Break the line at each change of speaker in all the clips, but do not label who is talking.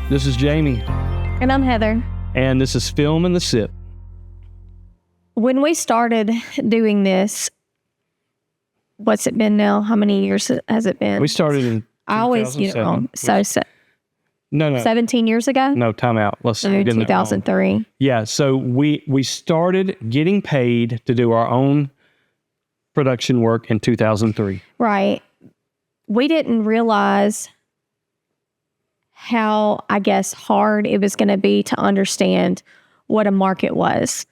This is Jamie.
And I'm Heather.
And this is Film and the Sip.
When we started doing this, what's it been now? How many years has it been?
We started in
I always get it wrong. So,
No.
17 years ago?
No, time out. Let's
So
get in there.
2003.
Yeah, so we started getting paid to do our own production work in 2003.
Right. We didn't realize how, I guess, hard it was going to be to understand what a market was.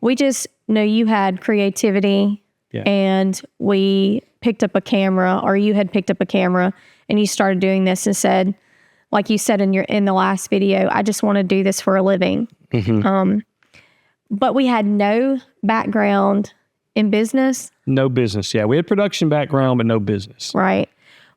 We just knew you had creativity, and we picked up a camera, or you had picked up a camera, and you started doing this and said, like you said in the last video, I just want to do this for a living.
Mm-hmm.
But we had no background in business.
No business, yeah. We had production background, but no business.
Right.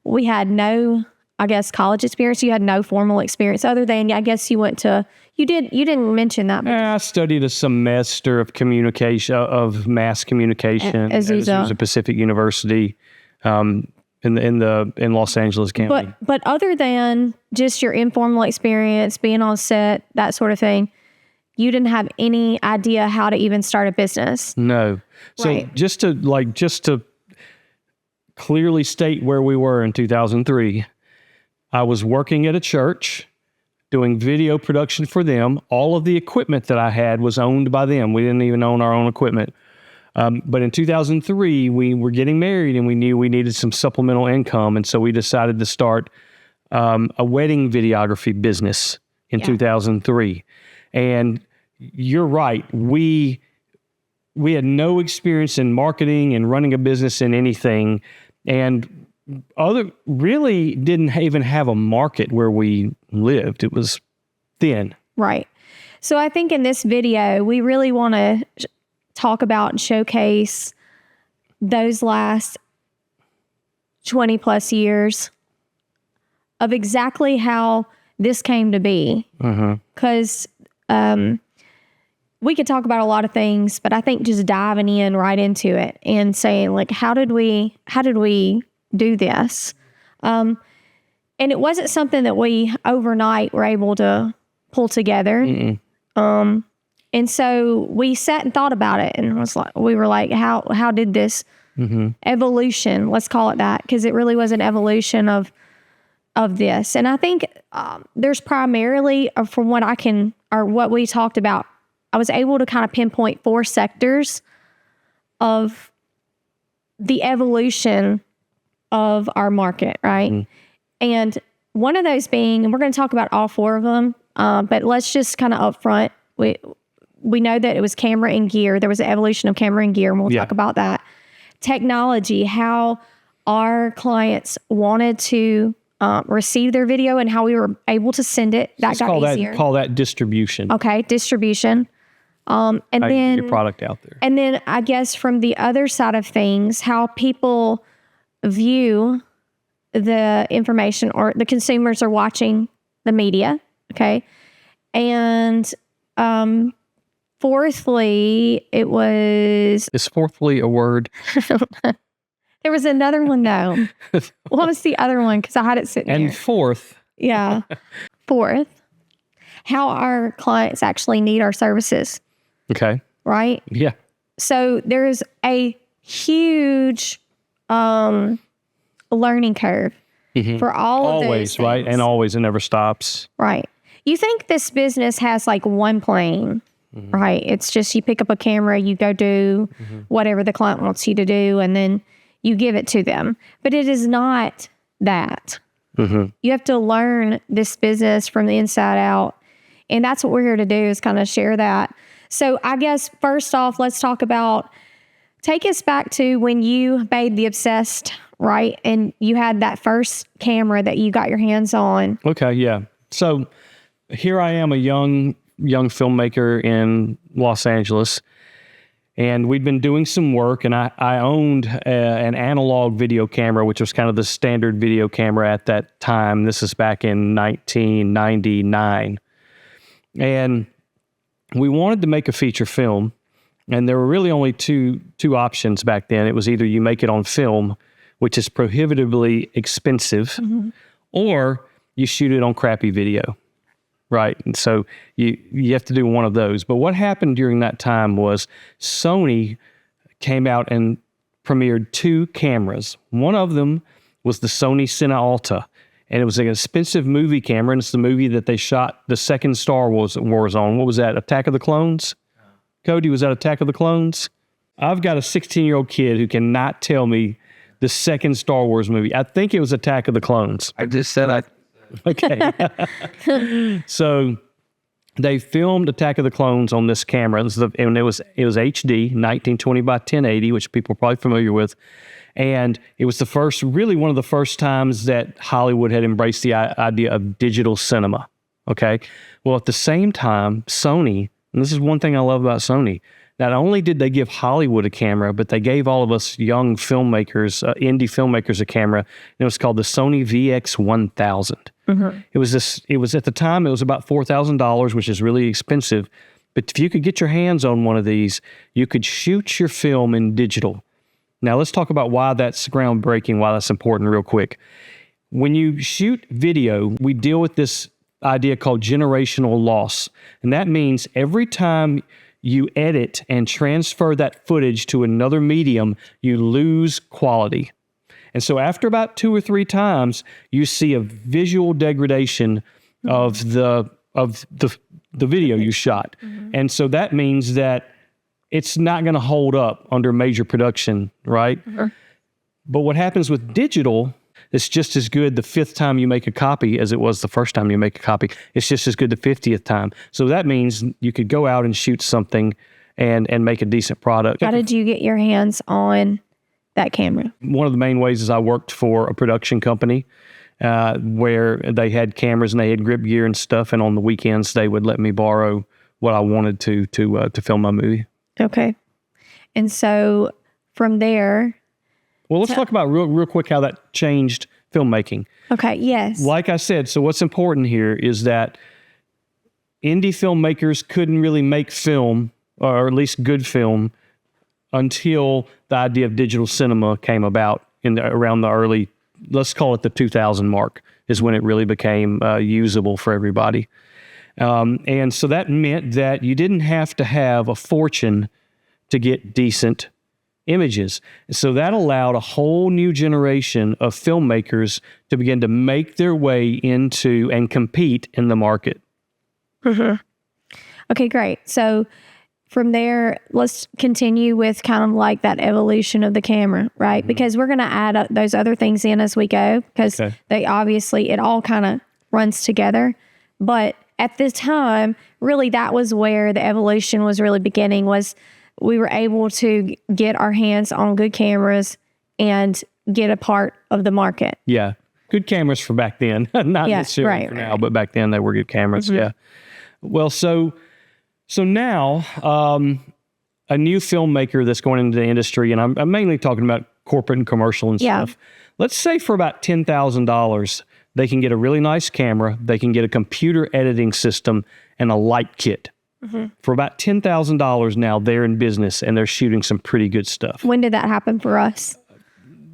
We had no, I guess, college experience. You had no formal experience other than, I guess you went to, you didn't mention that.
I studied a semester of communication, of mass communication at Azusa Pacific University in Los Angeles County.
But other than just your informal experience, being on set, that sort of thing, you didn't have any idea how to even start a business.
No. So
right.
just to clearly state where we were in 2003, I was working at a church doing video production for them. All of the equipment that I had was owned by them. We didn't even own our own equipment. But in 2003, we were getting married and we knew we needed some supplemental income. And so we decided to start a wedding videography business in 2003. And you're right. We had no experience in marketing and running a business in anything. And really didn't even have a market where we lived. It was thin.
Right. So I think in this video, we really want to talk about and showcase those last 20 plus years of exactly how this came to be. Because we could talk about a lot of things, but I think just diving in right into it and saying, like, how did we do this? And it wasn't something that we overnight were able to pull together. And so we sat and thought about it, and we were like, how did this evolution, let's call it that, because it really was an evolution of this. And I think there's primarily, from what we talked about, I was able to kind of pinpoint 4 sectors of the evolution of our market, right? And one of those being, and we're going to talk about all 4 of them, but let's just kind of up front, we know that it was camera and gear. There was an evolution of camera and gear, and we'll talk about that. Technology, how our clients wanted to receive their video and how we were able to send it. That got easier.
Call that distribution.
Okay, distribution. And then
get your product out there.
And then I guess from the other side of things, how people view the information, or the consumers are watching the media. Okay. And fourthly, it was...
Is fourthly a word?
There was another one, though. What was the other one? Because I had it sitting there.
And fourth.
Yeah. Fourth, how our clients actually need our services.
Okay.
Right?
Yeah.
So there's a huge learning curve for all of those
things. Right? And always, it never stops.
Right. You think this business has like one plane, right? It's just you pick up a camera, you go do whatever the client wants you to do, and then you give it to them. But it is not that. You have to learn this business from the inside out. And that's what we're here to do, is kind of share that. So I guess first off, let's talk about, take us back to when you made The Obsessed, right? And you had that first camera that you got your hands on.
Okay, yeah. So here I am, a young filmmaker in Los Angeles, and we'd been doing some work, and I owned an analog video camera, which was kind of the standard video camera at that time. This is back in 1999. And we wanted to make a feature film, and there were really only two options back then. It was either you make it on film, which is prohibitively expensive, or you shoot it on crappy video. right? And so you have to do one of those. But what happened during that time was Sony came out and premiered 2 cameras. One of them was the Sony Cine Alta, and it was an expensive movie camera, and it's the movie that they shot the second Star Wars on. What was that, Attack of the Clones? Cody, was that Attack of the Clones? I've got a 16-year-old kid who cannot tell me the second Star Wars movie. I think it was Attack of the Clones.
I just said I.
Okay. So they filmed Attack of the Clones on this camera, and it was HD, 1920 by 1080, which people are probably familiar with. And it was really one of the first times that Hollywood had embraced the idea of digital cinema. Okay. Well, at the same time, Sony, and this is one thing I love about Sony, not only did they give Hollywood a camera, but they gave all of us young filmmakers, indie filmmakers, a camera. And it was called the Sony VX1000. It was at the time, it was about $4,000, which is really expensive. But if you could get your hands on one of these, you could shoot your film in digital. Now let's talk about why that's groundbreaking, why that's important real quick. When you shoot video, we deal with this idea called generational loss. And that means every time you edit and transfer that footage to another medium, you lose quality. And so after about 2 or 3 times, you see a visual degradation of the video you shot. And so that means that it's not going to hold up under major production, right? But what happens with digital, it's just as good the 5th time you make a copy as it was the first time you make a copy. It's just as good the 50th time. So that means you could go out and shoot something and make a decent product.
How did you get your hands on that camera?
One of the main ways is I worked for a production company where they had cameras and they had grip gear and stuff. And on the weekends, they would let me borrow what I wanted to film my movie.
Okay. And so from there.
Well, let's talk about real quick how that changed filmmaking.
Okay, yes.
Like I said, so what's important here is that indie filmmakers couldn't really make film, or at least good film, until the idea of digital cinema came about around the early, let's call it the 2000 mark, is when it really became usable for everybody. And so that meant that you didn't have to have a fortune to get decent images. So that allowed a whole new generation of filmmakers to begin to make their way into and compete in the market.
Okay, great. So from there, let's continue with kind of like that evolution of the camera, right? Because we're going to add those other things in as we go, because they obviously, it all kind of runs together. But at this time, really that was where the evolution was really beginning, was we were able to get our hands on good cameras and get a part of the market.
Yeah. Good cameras for back then. Not necessarily for now, but back then they were good cameras. Yeah. Well, so now a new filmmaker that's going into the industry, and I'm mainly talking about corporate and commercial and stuff. Let's say for about $10,000, they can get a really nice camera, they can get a computer editing system, and a light kit. For about $10,000 now, they're in business and they're shooting some pretty good stuff.
When did that happen for us?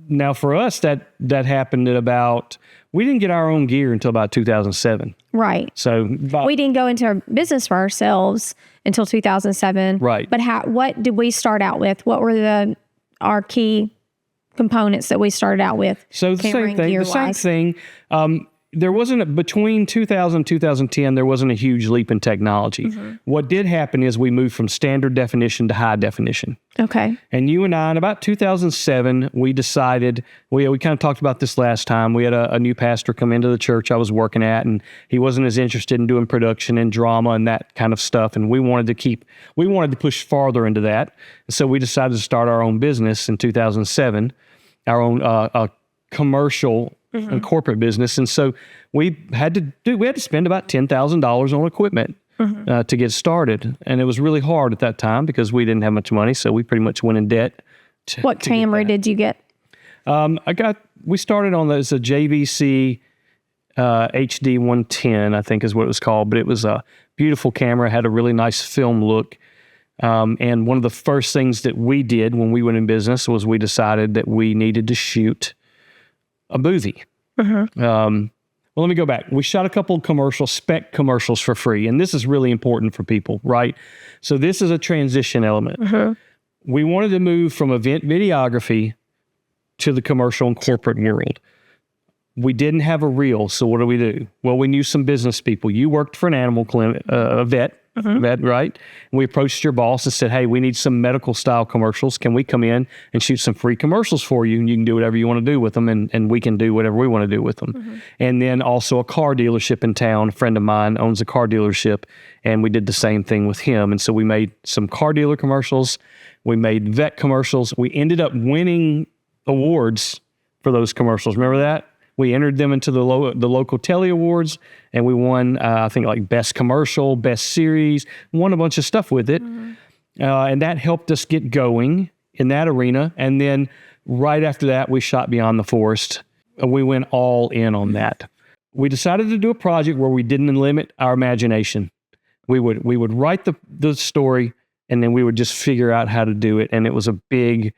Now, for us, that happened at about, we didn't get our own gear until about 2007.
Right.
So
we didn't go into business for ourselves until 2007.
Right.
But what did we start out with? What were our key components that we started out with?
So the same thing. There wasn't, between 2000 and 2010, there wasn't a huge leap in technology. What did happen is we moved from standard definition to high definition.
Okay.
And you and I, in about 2007, we decided, we kind of talked about this last time. We had a new pastor come into the church I was working at, and he wasn't as interested in doing production and drama and that kind of stuff. And we wanted to push farther into that. And so we decided to start our own business in 2007, our own commercial and corporate business. And so we had to spend about $10,000 on equipment to get started. And it was really hard at that time because we didn't have much money. So we pretty much went in debt.
What camera did you get?
We started on a JVC HD 110, I think is what it was called. But it was a beautiful camera, had a really nice film look. And one of the first things that we did when we went in business was we decided that we needed to shoot a movie. Well, let me go back. We shot a couple of commercials, spec commercials for free. And this is really important for people, right? So this is a transition element. We wanted to move from event videography to the commercial and corporate world. We didn't have a reel, so what do? Well, we knew some business people. You worked for an animal clinic, a vet, right? And we approached your boss and said, hey, we need some medical style commercials. Can we come in and shoot some free commercials for you? And you can do whatever you want to do with them, and we can do whatever we want to do with them. And then also a car dealership in town, a friend of mine owns a car dealership, and we did the same thing with him. And so we made some car dealer commercials. We made vet commercials. We ended up winning awards for those commercials. Remember that? We entered them into the local Telly Awards, and we won, I think, like Best Commercial, Best Series, won a bunch of stuff with it. And that helped us get going in that arena. And then right after that, we shot Beyond the Forest. And we went all in on that. We decided to do a project where we didn't limit our imagination. We would write the story, and then we would just figure out how to do it. And it was a big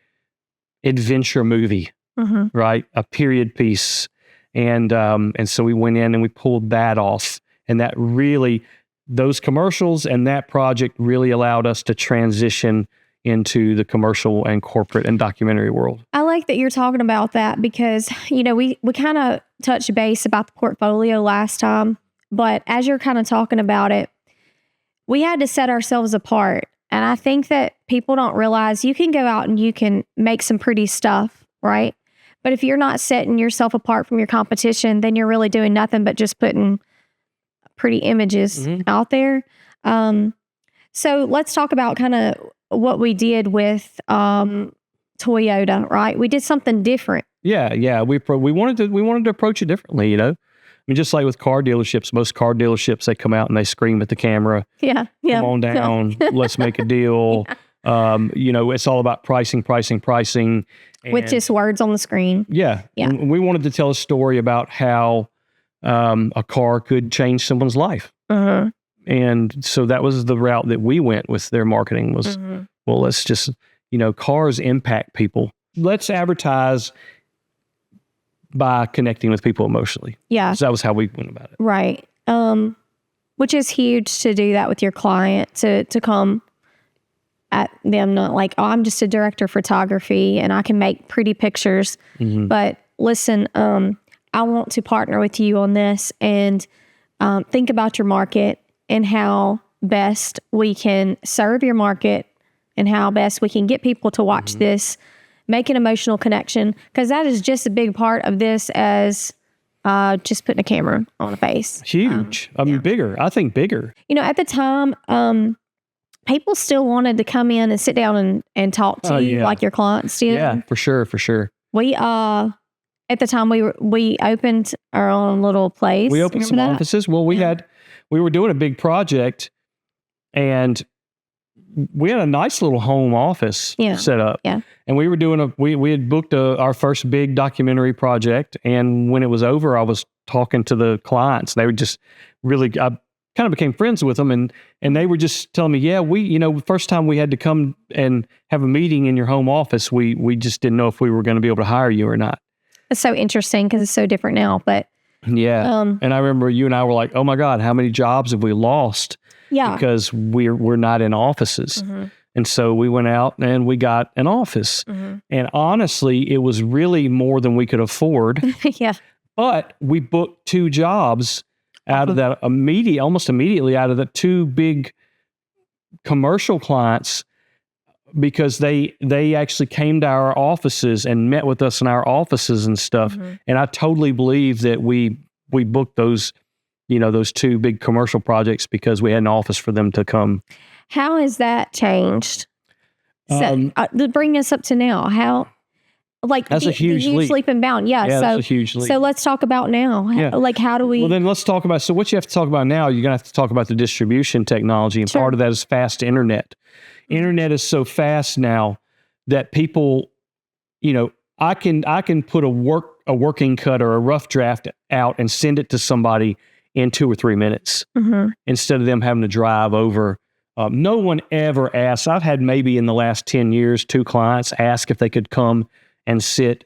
adventure movie, right? A period piece. And so we went in and we pulled that off. And that really, those commercials and that project really allowed us to transition into the commercial and corporate and documentary world.
I like that you're talking about that because, we kind of touched base about the portfolio last time. But as you're kind of talking about it, we had to set ourselves apart. And I think that people don't realize you can go out and you can make some pretty stuff, right? But if you're not setting yourself apart from your competition, then you're really doing nothing but just putting pretty images out there. So let's talk about kind of what we did with Toyota, right? We did something different.
Yeah. We wanted to approach it differently, I mean, just like with car dealerships, most car dealerships, they come out and they scream at the camera.
Yeah.
Come on down. Let's make a deal. It's all about pricing.
With just words on the screen.
Yeah. And we wanted to tell a story about how a car could change someone's life. And so that was the route that we went with their marketing was, well, let's just, cars impact people. Let's advertise by connecting with people emotionally.
Yeah.
So that was how we went about it.
Right. Which is huge to do that with your client, to come at them, not like, oh, I'm just a director of photography and I can make pretty pictures. But listen, I want to partner with you on this and think about your market and how best we can serve your market and how best we can get people to watch this, make an emotional connection, because that is just a big part of this as just putting a camera on a face.
Huge. Bigger. I think bigger.
At the time, people still wanted to come in and sit down and talk to you like your clients did.
Yeah, for sure.
We at the time we opened our own little place.
We opened some offices. Well, we were doing a big project, and we had a nice little home office set up. Yeah. And we were doing we had booked our first big documentary project, and when it was over, I was talking to the clients. They were just really, I kind of became friends with them, and they were just telling me, yeah, first time we had to come and have a meeting in your home office, we just didn't know if we were going to be able to hire you or not.
It's so interesting because it's so different now, but
yeah. And I remember you and I were like, oh my God, how many jobs have we lost? Yeah. Because we're not in offices. And so we went out and we got an office. And honestly, it was really more than we could afford.
Yeah.
But we booked 2 jobs out of that almost immediately out of the 2 big commercial clients, because they actually came to our offices and met with us in our offices and stuff. And I totally believe that we booked those, those 2 big commercial projects because we had an office for them to come.
How has that changed? So, bring us up to now. How,
that's a huge
leap and bound. Yeah. So
that's a huge leap.
So let's talk about now.
Yeah.
How do we?
Well, then let's talk about. So what you have to talk about now, you're gonna have to talk about the distribution technology, and part of that is fast internet. Internet is so fast now that people, I can put a working cut or a rough draft out and send it to somebody in 2 or 3 minutes instead of them having to drive over. No one ever asks. I've had maybe in the last 10 years 2 clients ask if they could come and sit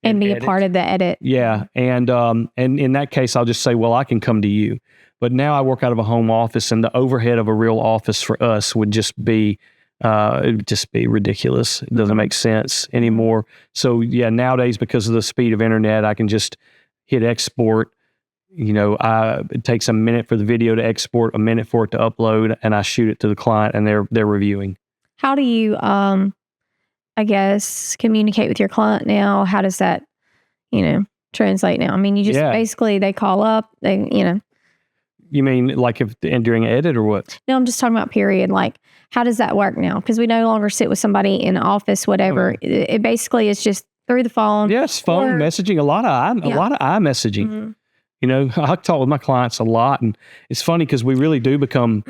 and be a
edit.
part of the edit.
Yeah, and in that case, I'll just say, well, I can come to you. But now I work out of a home office, and the overhead of a real office for us would just be it would just be ridiculous. It doesn't make sense anymore. So yeah, nowadays because of the speed of internet, I can just hit export. It takes a minute for the video to export, a minute for it to upload, and I shoot it to the client, and they're reviewing.
How do you, I guess, communicate with your client now? How does that, translate now? I mean, you just basically, they call up,
You mean like during an edit or what?
No, I'm just talking about period. Like, how does that work now? Because we no longer sit with somebody in an office, whatever. It basically is just through the phone.
Yes, phone messaging, a lot of iMessaging. I talk with my clients a lot, and it's funny because we really do become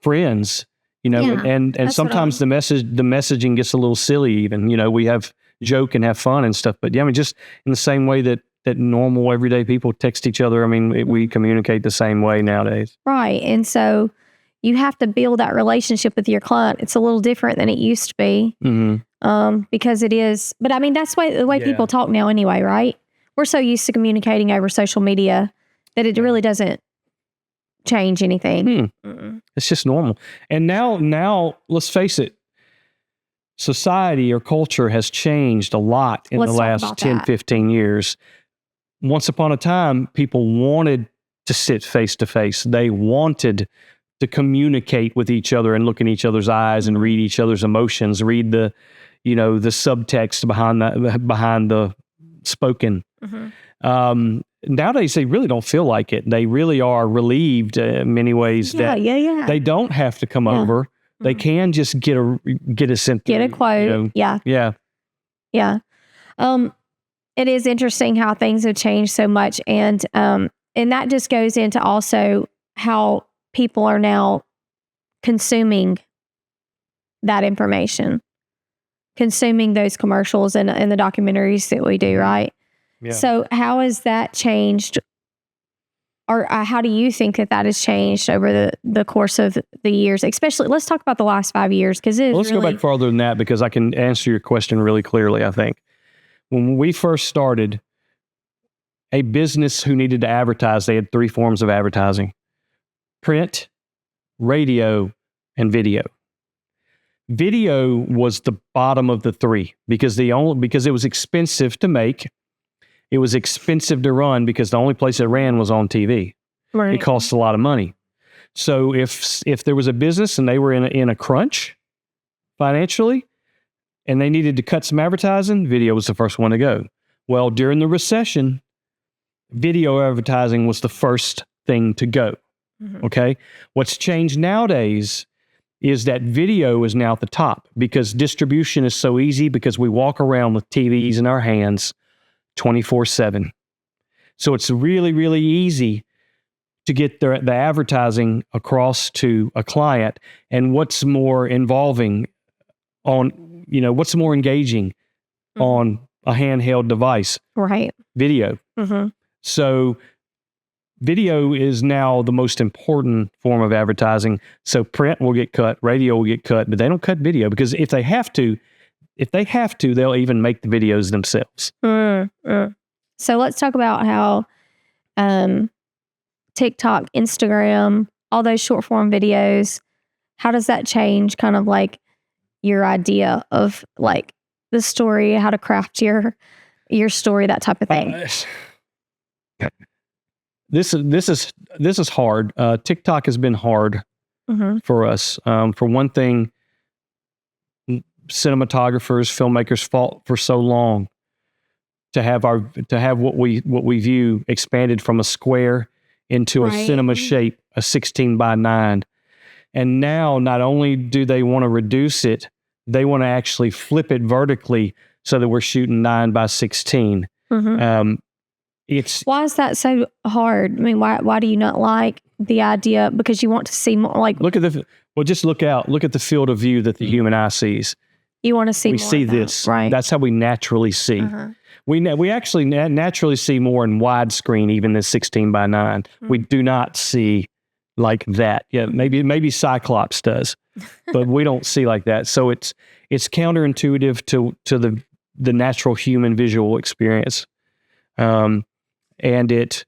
friends. And sometimes the messaging gets a little silly. Even we have joke and have fun and stuff. But just in the same way that normal everyday people text each other. I mean, we communicate the same way nowadays.
Right. And so you have to build that relationship with your client. It's a little different than it used to be because it is. But I mean, that's the way people talk now anyway, right? We're so used to communicating over social media that it really doesn't change anything.
It's just normal. And now let's face it, society or culture has changed a lot in the last 10, 15 years. Once upon a time, people wanted to sit face to face. They wanted to communicate with each other and look in each other's eyes and read each other's emotions, read the subtext behind the spoken. Nowadays, they really don't feel like it. They really are relieved in many ways that they don't have to come over. They can just get a sent.
Get a quote. Yeah. It is interesting how things have changed so much, and that just goes into also how people are now consuming that information, consuming those commercials and the documentaries that we do, right? Yeah. So how has that changed, or how do you think that has changed over the course of the years? Especially, let's talk about the last 5 years because let's
go back farther than that because I can answer your question really clearly. I think when we first started, a business who needed to advertise, they had 3 forms of advertising: print, radio, and video. Video was the bottom of the 3 because it was expensive to make. It was expensive to run because the only place it ran was on TV. Right. It cost a lot of money. So if there was a business and they were in a crunch financially and they needed to cut some advertising, video was the first one to go. Well, during the recession, video advertising was the first thing to go. Okay? What's changed nowadays is that video is now at the top because distribution is so easy because we walk around with TVs in our hands 24/7. So it's really, really easy to get the advertising across to a client. And what's more involving what's more engaging on a handheld device?
Right.
Video. So video is now the most important form of advertising. So print will get cut, radio will get cut, but they don't cut video because if they have to, they'll even make the videos themselves.
So let's talk about how TikTok, Instagram, all those short form videos, how does that change kind of like your idea of like the story, how to craft your story, that type of thing?
This is hard. TikTok has been hard for us. For one thing, cinematographers, filmmakers fought for so long to have what we view expanded from a square into a cinema shape, a 16:9. And now not only do they want to reduce it, they want to actually flip it vertically so that we're shooting 9:16.
Why is that so hard? I mean, why do you not like the idea? Because you want to see more, like
just look out. Look at the field of view that the human eye sees.
You want to see
we
more
see
of
this,
that, right?
That's how we naturally see. We actually naturally see more in widescreen, even than 16:9. We do not see like that. Yeah, maybe Cyclops does, but we don't see like that. So it's counterintuitive to the natural human visual experience. And it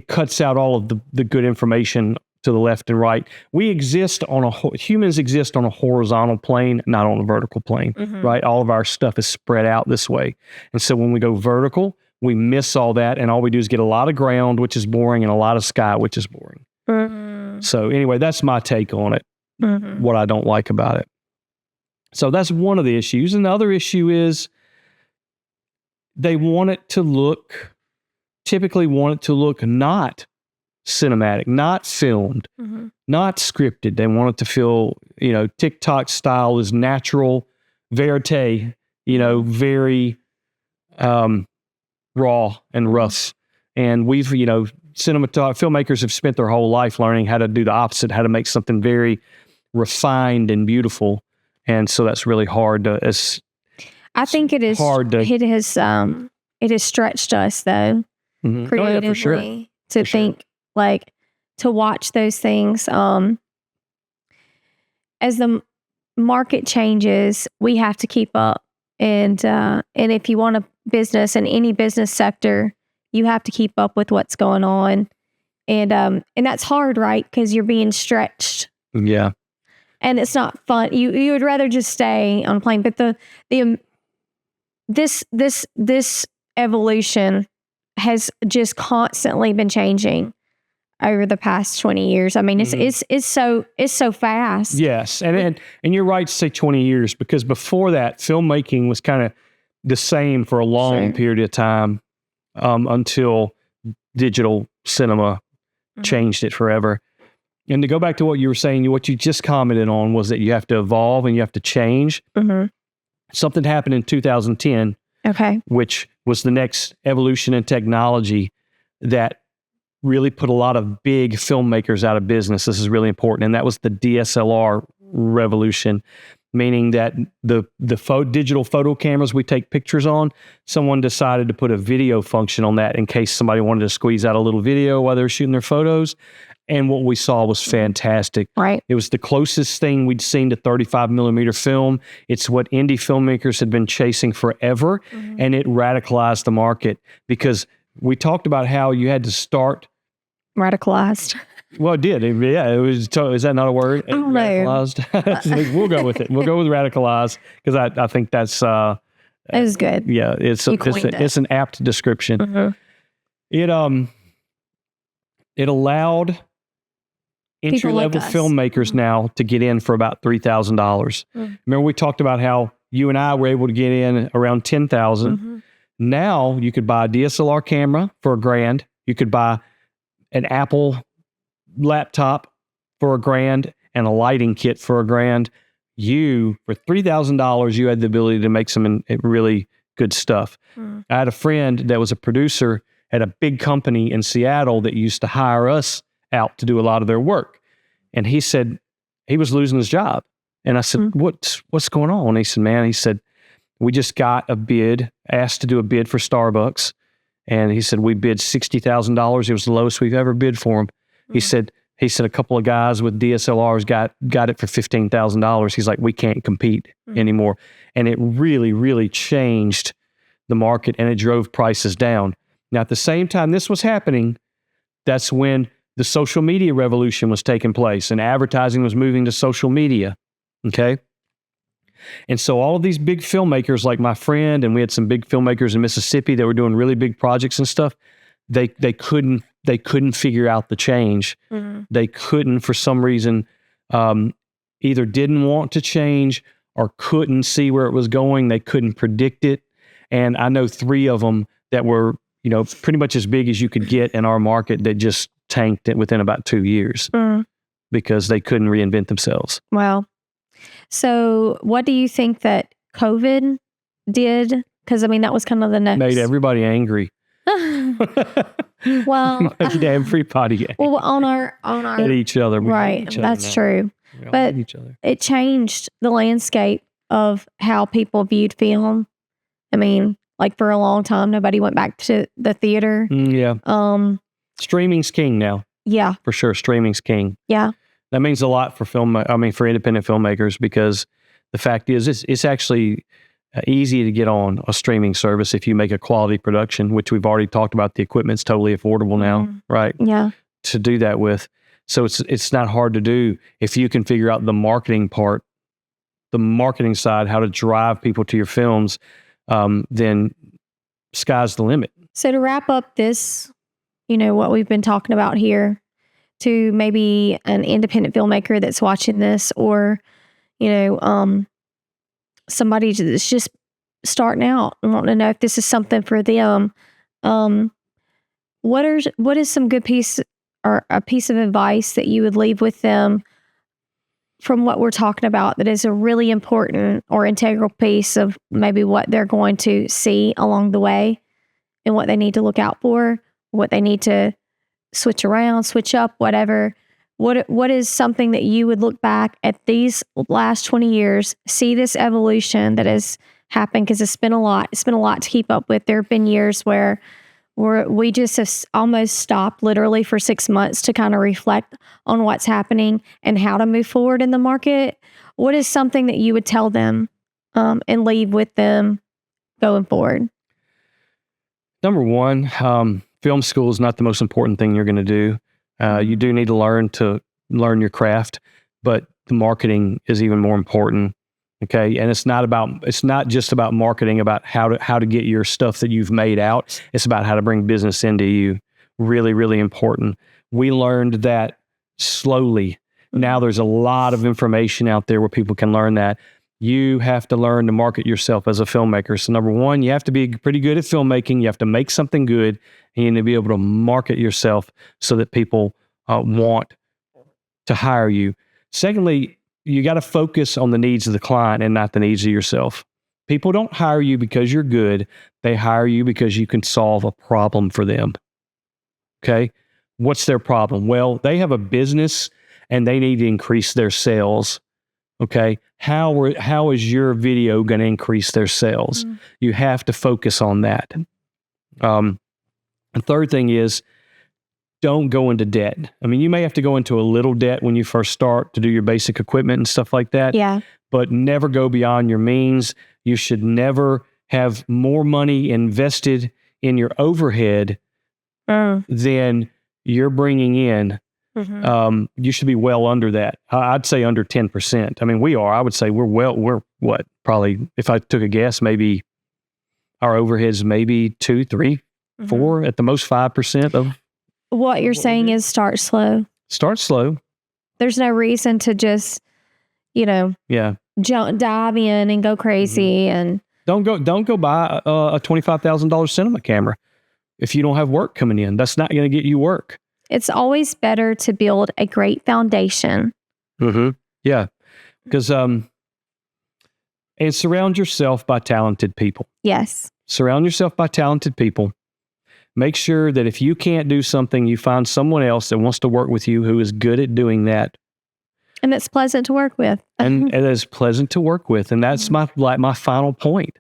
cuts out all of the good information to the left and right. Humans exist on a horizontal plane, not on a vertical plane, right? All of our stuff is spread out this way. And so when we go vertical, we miss all that. And all we do is get a lot of ground, which is boring, and a lot of sky, which is boring. So anyway, that's my take on it, what I don't like about it. So that's one of the issues. And the other issue is they typically want it to look not cinematic, not filmed, not scripted. They want it to feel, TikTok style is natural, verite, very raw and rough. And we've, filmmakers have spent their whole life learning how to do the opposite, how to make something very refined and beautiful. And so that's really hard
I think it is hard to, it has stretched us though, creatively,
for sure.
To think like to watch those things. As the market changes, we have to keep up. And if you want a business in any business sector, you have to keep up with what's going on. And that's hard, right? Because you're being stretched.
Yeah.
And it's not fun. You would rather just stay on a plane. But this evolution has just constantly been changing over the past 20 years. I mean, it's so fast.
Yes. And you're right to say 20 years, because before that, filmmaking was kind of the same for a long period of time, until digital cinema changed it forever. And to go back to what you were saying, what you just commented on was that you have to evolve and you have to change. Something happened in 2010, which was the next evolution in technology that really put a lot of big filmmakers out of business. This is really important. And that was the DSLR revolution, meaning that the digital photo cameras we take pictures on, someone decided to put a video function on that in case somebody wanted to squeeze out a little video while they were shooting their photos. And what we saw was fantastic.
Right.
It was the closest thing we'd seen to 35 millimeter film. It's what indie filmmakers had been chasing forever. And it radicalized the market, because we talked about how you had to start.
Radicalized.
Well, it did. It was. Is that not a word?
I don't
radicalized. We'll go with it. We'll go with radicalized, because I think that's.
It was good.
Yeah, it's an apt description. It allowed entry-level filmmakers now to get in for about $3,000. Remember, we talked about how you and I were able to get in around $10,000. Now you could buy a DSLR camera for $1,000. You could buy an Apple laptop for $1,000 and a lighting kit for $1,000. For $3,000, you had the ability to make some really good stuff. I had a friend that was a producer at a big company in Seattle that used to hire us out to do a lot of their work. And he said he was losing his job. And I said, what's going on? And he said, we just got asked to do a bid for Starbucks. And he said, we bid $60,000. It was the lowest we've ever bid for him. He said a couple of guys with DSLRs got it for $15,000. He's like, we can't compete anymore. And it really, really changed the market, and it drove prices down. Now, at the same time this was happening, that's when the social media revolution was taking place and advertising was moving to social media. Okay. And so all of these big filmmakers, like my friend, and we had some big filmmakers in Mississippi that were doing really big projects and stuff, they couldn't figure out the change. They couldn't, for some reason, either didn't want to change or couldn't see where it was going. They couldn't predict it. And I know 3 of them that were, pretty much as big as you could get in our market that just tanked it within about 2 years because they couldn't reinvent themselves.
Wow. So what do you think that COVID did? Because, that was kind of the next.
Made everybody angry.
Well,
Made everybody angry.
Well, on our
at each other.
Right. That's true. But it changed the landscape of how people viewed film. Like for a long time, nobody went back to the theater.
Yeah. Streaming's king now.
Yeah.
For sure. Streaming's king.
Yeah.
That means a lot for for independent filmmakers, because the fact is it's actually easy to get on a streaming service if you make a quality production, which we've already talked about. The equipment's totally affordable now, right?
Yeah.
To do that with. So it's not hard to do if you can figure out the marketing part, the marketing side, how to drive people to your films, then sky's the limit.
So to wrap up this, what we've been talking about here, to maybe an independent filmmaker that's watching this, or, somebody that's just starting out and wanting to know if this is something for them, what is some good piece or a piece of advice that you would leave with them from what we're talking about that is a really important or integral piece of maybe what they're going to see along the way and what they need to look out for, what they need to switch around, switch up, whatever. What is something that you would look back at these last 20 years, see this evolution that has happened? Because it's been a lot. It's been a lot to keep up with. There have been years where we just have almost stopped literally for 6 months to kind of reflect on what's happening and how to move forward in the market. What is something that you would tell them and leave with them going forward?
Number one, film school is not the most important thing you're going to do. You do need to learn your craft, but the marketing is even more important. Okay. And it's not just about marketing, about how to get your stuff that you've made out. It's about how to bring business into you. Really, really important. We learned that slowly. Now there's a lot of information out there where people can learn that. You have to learn to market yourself as a filmmaker. So number one, you have to be pretty good at filmmaking. You have to make something good, and you need to be able to market yourself so that people want to hire you. Secondly, you got to focus on the needs of the client and not the needs of yourself. People don't hire you because you're good. They hire you because you can solve a problem for them. Okay? What's their problem? Well, they have a business and they need to increase their sales. Okay? How is your video going to increase their sales? You have to focus on that. The third thing is, don't go into debt. I mean, you may have to go into a little debt when you first start to do your basic equipment and stuff like that.
Yeah.
But never go beyond your means. You should never have more money invested in your overhead than you're bringing in. You should be well under that. I'd say under 10%. I mean, we are. I would say we're what? Probably, if I took a guess, maybe our overheads maybe 2, 3, 4, at the most 5% of.
What you're saying is start slow.
Start slow.
There's no reason to just, dive in and go crazy. And
don't go buy a $25,000 cinema camera if you don't have work coming in. That's not going to get you work.
It's always better to build a great foundation.
Yeah, because and surround yourself by talented people.
Yes.
Surround yourself by talented people. Make sure that if you can't do something, you find someone else that wants to work with you who is good at doing that.
And it's pleasant to work with.
And it is pleasant to work with. And that's my final point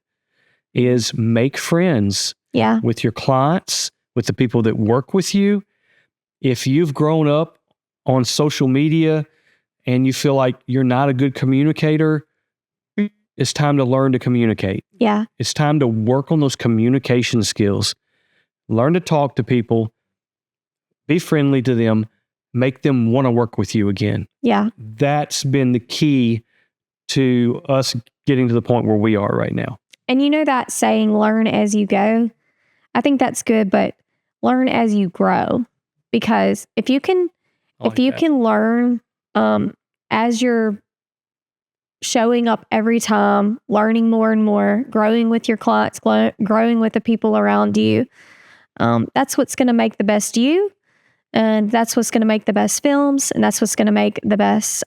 is make friends with your clients, with the people that work with you. If you've grown up on social media and you feel like you're not a good communicator, it's time to learn to communicate.
Yeah.
It's time to work on those communication skills. Learn to talk to people, be friendly to them, make them want to work with you again.
Yeah.
That's been the key to us getting to the point where we are right now.
And that saying, learn as you go, I think that's good, but learn as you grow. Because if you can learn as you're showing up every time, learning more and more, growing with your clients, growing with the people around you, that's what's going to make the best you, and that's what's going to make the best films, and that's what's going to make the best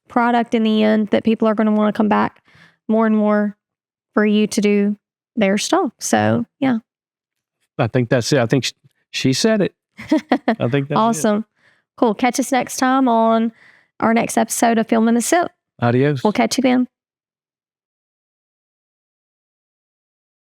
product in the end that people are going to want to come back more and more for you to do their stuff. So, yeah.
I think that's it. I think she said it. I think that's
awesome. Cool. Catch us next time on our next episode of Film in the Sip.
Adios.
We'll catch you then.